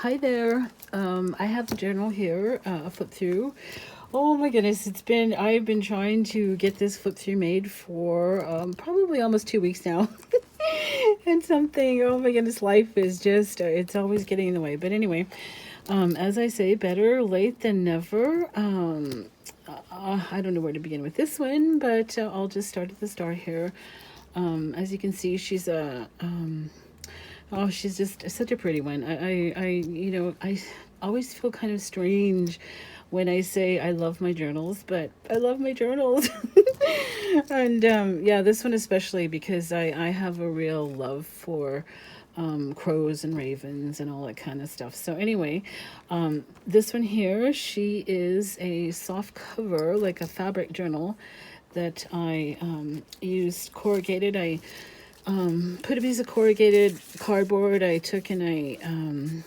Hi there. I have the journal here, a flip through. Oh my goodness, I've been trying to get this flip through made for probably almost 2 weeks now. And something, oh my goodness, life is just, it's always getting in the way. But anyway, as I say, better late than never. I don't know where to begin with this one, but I'll just start at the start here. As you can see, she's a, oh, she's just such a pretty one. I always feel kind of strange when I say I love my journals, but I love my journals. And yeah, this one especially because I have a real love for crows and ravens and all that kind of stuff. So anyway, this one here, she is a soft cover, like a fabric journal that I used corrugated. I put a piece of corrugated cardboard. I took and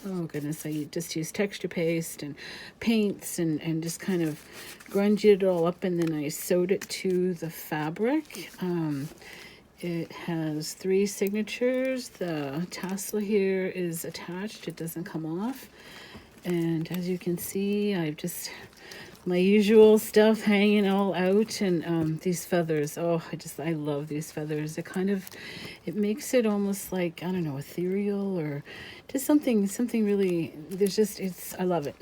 oh goodness, I just used texture paste and paints and just kind of grunged it all up, and then I sewed it to the fabric. It has 3 signatures. The tassel here is attached. It doesn't come off. And as you can see, I've just my usual stuff hanging all out, and these feathers. Oh, I love these feathers. It makes it almost like, I don't know, ethereal or just something really, I love it.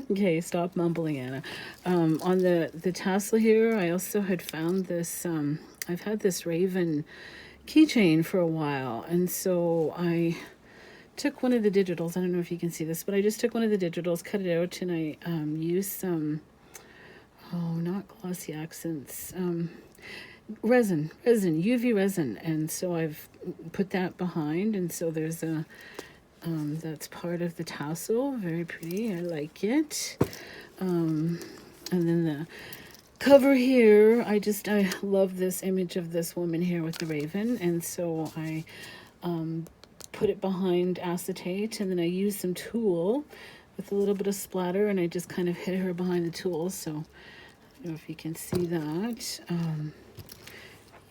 Okay, stop mumbling, Anna. On the tassel here, I also had found this, I've had this raven keychain for a while, and so I took one of the digitals. I don't know if you can see this, but I just took one of the digitals, cut it out, and I used some, not glossy accents, resin, UV resin, and so I've put that behind, and so there's a, that's part of the tassel. Very pretty, I like it. And then the cover here, I love this image of this woman here with the raven, and so I put it behind acetate, and then I used some tulle with a little bit of splatter, and I just kind of hit her behind the tulle. So I don't know if you can see that.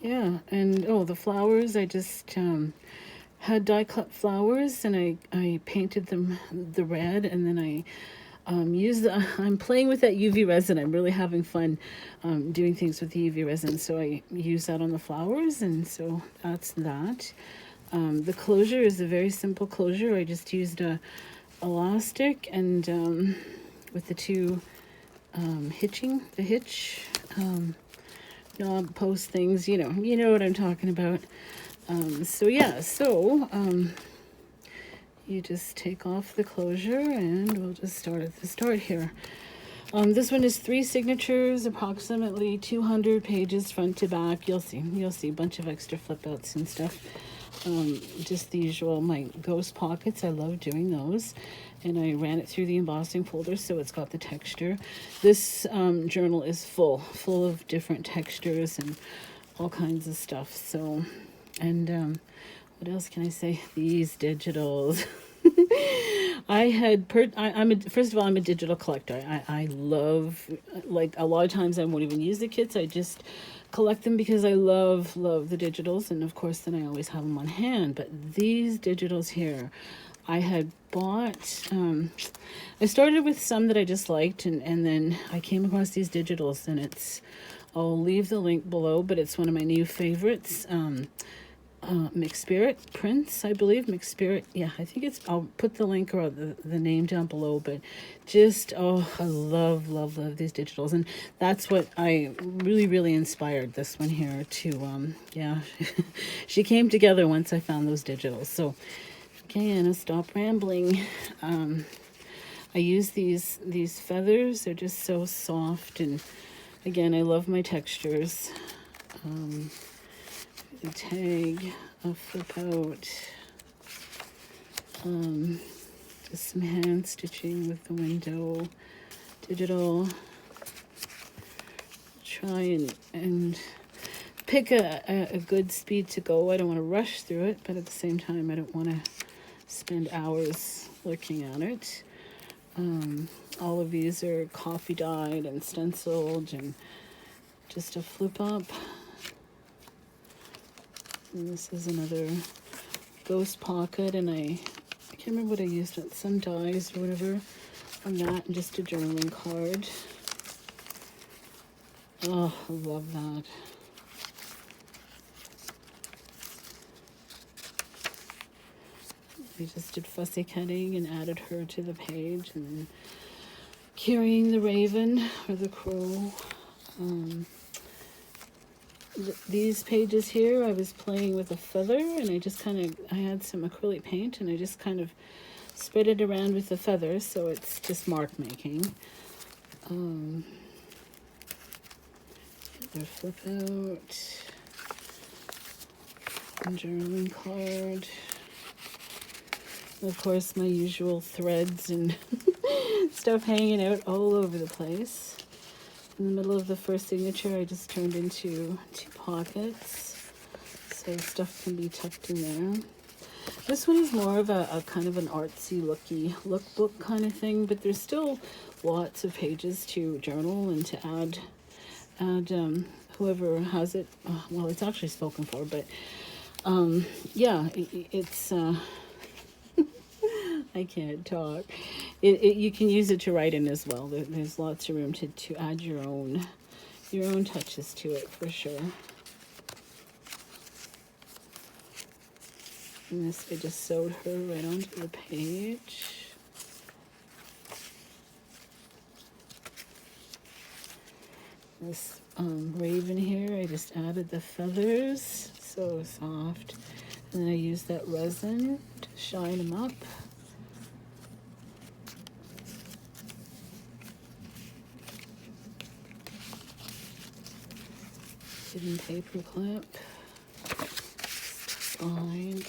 Yeah, and oh, the flowers, I just had die cut flowers, and I painted them the red, and then I I'm playing with that UV resin. I'm really having fun doing things with the UV resin, so I use that on the flowers, and so that's that. The closure is a very simple closure. I just used a elastic and with the 2 hitch knob post things. You know what I'm talking about. So yeah, you just take off the closure, and we'll just start at the start here. This one is 3 signatures, approximately 200 pages front to back. You'll see a bunch of extra flip outs and stuff. Just the usual, my ghost pockets. I love doing those, and I ran it through the embossing folder, so it's got the texture. This journal is full of different textures and all kinds of stuff. So, and what else can I say? These digitals. First of all, I'm a digital collector. I love, like, a lot of times I won't even use the kits. I just collect them because I love the digitals, and of course then I always have them on hand. But these digitals here, I had bought, I started with some that I just liked, and then I came across these digitals, and I'll leave the link below, but it's one of my new favorites. McSpiritPrints, I believe. Yeah, I think I'll put the link or the name down below, but just, oh, I love these digitals, and that's what I really inspired this one here to, yeah, she came together once I found those digitals. So, okay, Anna, stop rambling. I use these feathers. They're just so soft, and again, I love my textures. A tag, a flip out, just some hand stitching with the window digital. Try and pick a good speed to go. I don't want to rush through it, but at the same time I don't want to spend hours looking at it. All of these are coffee dyed and stenciled, and just a flip up. And this is another ghost pocket, and I can't remember what I used, some dies or whatever on that, and just a journaling card. Oh, I love that. I just did fussy cutting and added her to the page, and then carrying the raven or the crow. These pages here, I was playing with a feather, and I had some acrylic paint, and I just kind of spread it around with the feather, so it's just mark making. Another flip out, journaling card. Of course, my usual threads and stuff hanging out all over the place. In the middle of the first signature, I just turned into 2 pockets, so stuff can be tucked in there. This one is more of a kind of an artsy lookbook kind of thing, but there's still lots of pages to journal and to add whoever has it. Well, it's actually spoken for, but yeah, it's. I can't talk. You can use it to write in as well. There's lots of room to add your own touches to it for sure. And this, I just sewed her right onto the page. This raven here, I just added the feathers, so soft. And then I used that resin to shine them up. Hidden paper clip. Bind.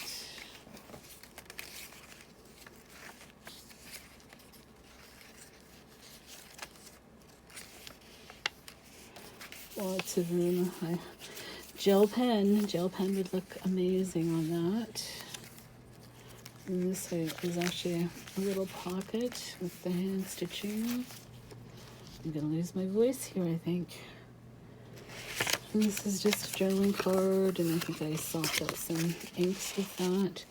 Lots of room. Gel pen would look amazing on that. And this is actually a little pocket with the hand stitching. I'm gonna lose my voice here, I think. And this is just a journaling card, and I think I sopped out some inks with that.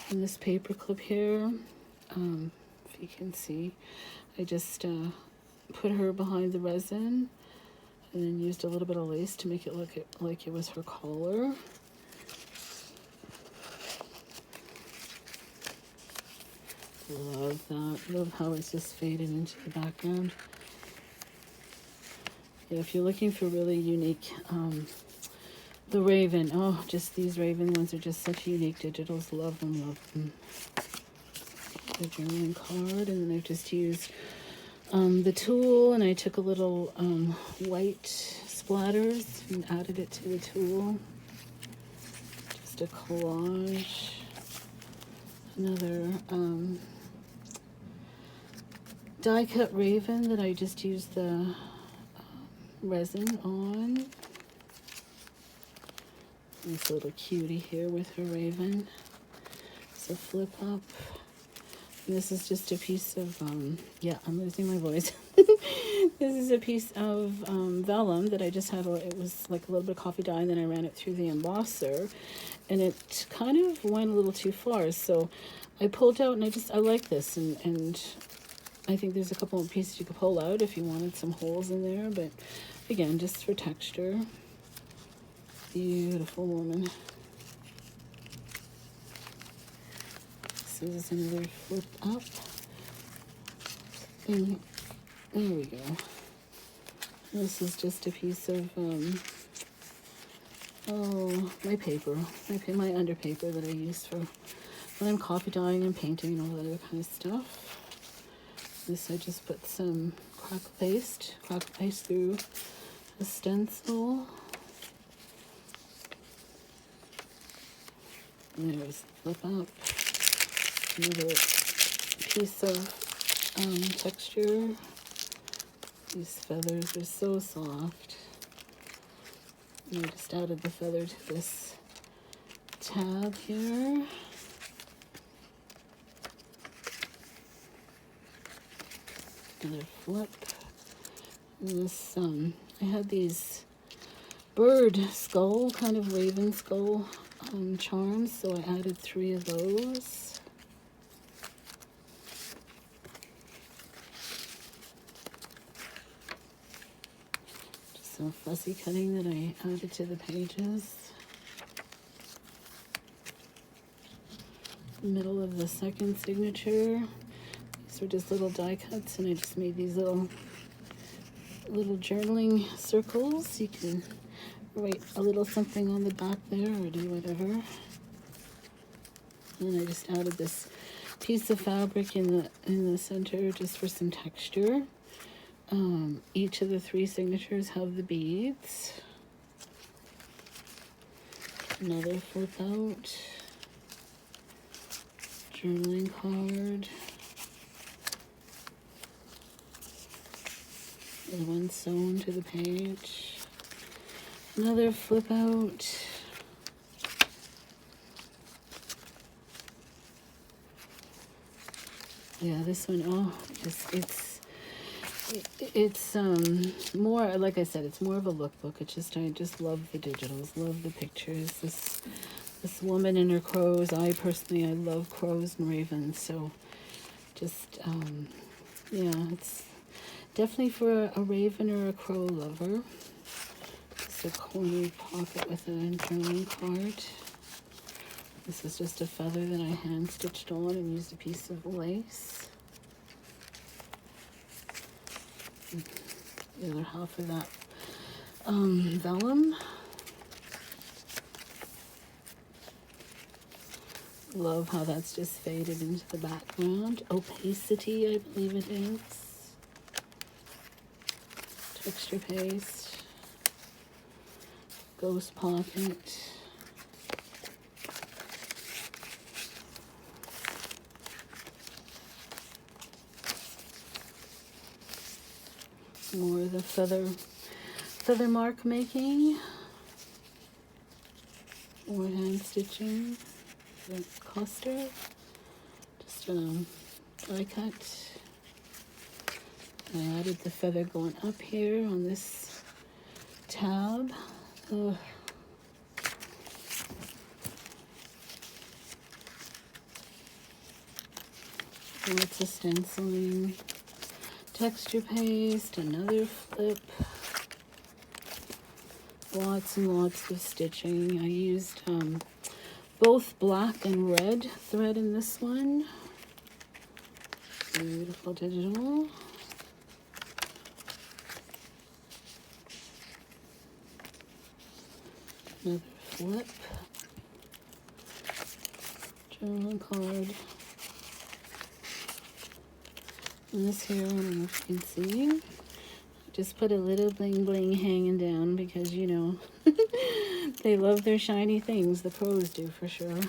And this paper clip here, if you can see, I just put her behind the resin, and then used a little bit of lace to make it look like it was her collar. Love that. Love how it's just faded into the background. Yeah, if you're looking for really unique, the raven, oh, just these raven ones are just such unique digitals. Love them, love them. The journaling card, and then I've just used the tool, and I took a little white splatters and added it to the tool. Just a collage. Another die cut raven that I just used the resin on. This little cutie here with her raven. It's a flip up. And this is just a piece of, yeah, I'm losing my voice. This is a piece of vellum that I just had, it was like a little bit of coffee dye, and then I ran it through the embosser, and it kind of went a little too far, so I pulled out, and I like this, and I think there's a couple of pieces you could pull out if you wanted some holes in there, but again, just for texture. Beautiful woman. This is another flip up. And there we go. This is just a piece of my paper, my underpaper that I use for when I'm coffee dyeing and painting and all that other kind of stuff. This, I just put some crackle paste through a stencil. And there's the flip up. Another piece of texture. These feathers are so soft. And I just added the feather to this tab here. Another flip. And this, I had these bird skull, kind of raven skull charms, so I added 3 of those. some fussy cutting that I added to the pages. Middle of the second signature. These were just little die cuts, and I just made these little journaling circles. You can write a little something on the back there or do whatever. And I just added this piece of fabric in the center just for some texture. Each of the 3 signatures have the beads. Another flip out. Journaling card. The one sewn to the page. Another flip out. Yeah, this one, oh, just it's more, like I said, it's more of a lookbook. It's just, I just love the digitals, love the pictures. This woman and her crows. I love crows and ravens, so just yeah, it's definitely for a raven or a crow lover. Just a corner pocket with a journaling card. This is just a feather that I hand stitched on and used a piece of lace. The other half of that vellum. Love how that's just faded into the background. Opacity, I believe it is. Texture paste. Ghost pocket. More of the feather mark making. More hand stitching. The cluster. Just die cut. I added the feather going up here on this tab. Ugh. Lots of stenciling. Texture paste, another flip. Lots and lots of stitching. I used both black and red thread in this one. Beautiful digital. Another flip. Journal card. And this here, I don't know if you can see. Just put a little bling bling hanging down because, you know, they love their shiny things. The pros do for sure.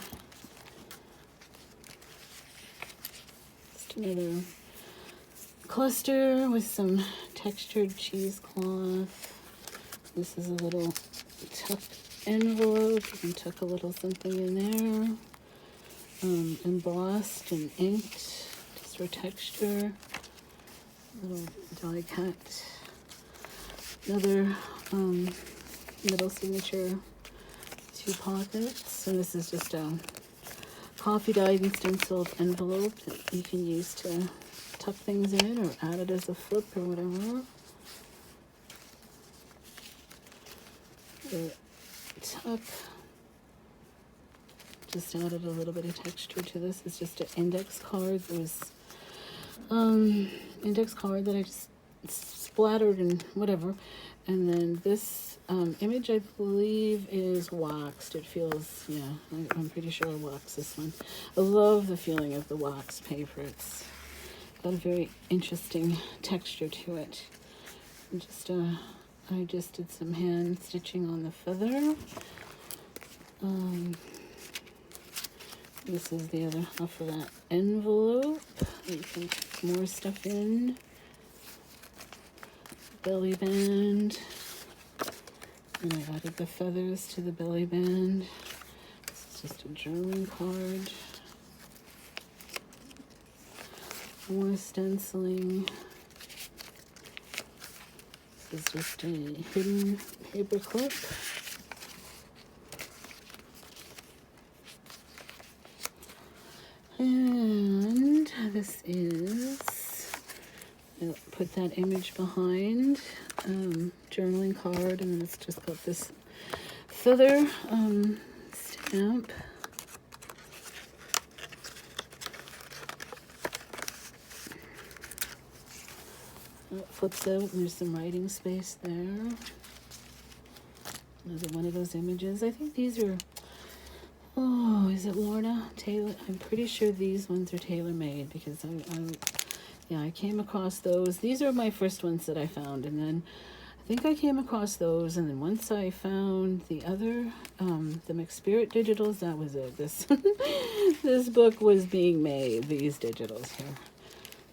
Just another cluster with some textured cheesecloth. This is a little tuck envelope. You can tuck a little something in there. Embossed and inked just for texture. Little die cut. Another middle signature, 2 pockets. So this is just a coffee dyed and stenciled envelope that you can use to tuck things in or add it as a flip or whatever. The tuck. Just added a little bit of texture to this. It's just an index card. There was index card that I just splattered and whatever. And then this image, I believe, is waxed. It feels, yeah, I'm pretty sure I waxed this one. I love the feeling of the wax paper. It's got a very interesting texture to it. And just, I just did some hand stitching on the feather. This is the other half of that envelope. You can put more stuff in. Belly band. And I added the feathers to the belly band. This is just a journaling card. More stenciling. This is just a hidden paper clip. And this is I'll put that image behind, journaling card, and then it's just got this feather stamp. It flips out and there's some writing space there. Another one of those images. I think these are, oh, is it Lorna Taylor? I'm pretty sure these ones are tailor-made because I came across those. These are my first ones that I found, and then I think I came across those, and then once I found the other, the McSpirit digitals, that was it. This this book was being made, these digitals here.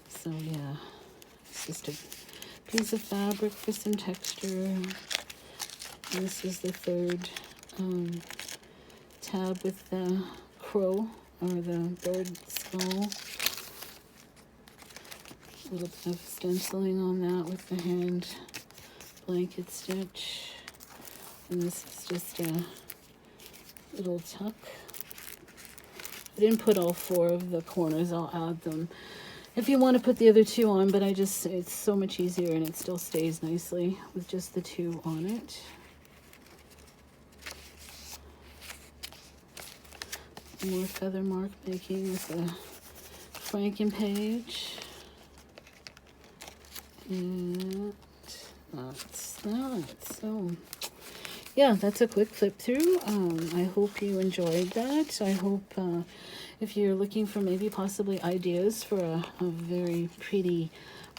So yeah, it's just a piece of fabric for some texture. This is the third tab with the crow, or the bird skull. A little bit of stenciling on that with the hand blanket stitch. And this is just a little tuck. I didn't put all 4 of the corners. I'll add them if you want to put the other 2 on, but it's so much easier, and it still stays nicely with just the 2 on it. More feather mark making with a Franken page. And that's that. So yeah, that's a quick flip through. I hope you enjoyed that. I hope if you're looking for maybe possibly ideas for a very pretty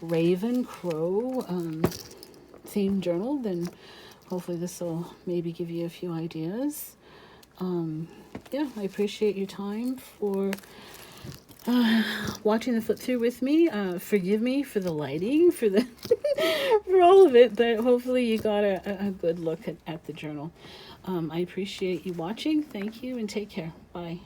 raven crow themed journal, then hopefully this will maybe give you a few ideas. Yeah, I appreciate your time for watching the flip through with me. Forgive me for the lighting, for the for all of it, but hopefully you got a good look at the journal. I appreciate you watching. Thank you, and take care. Bye.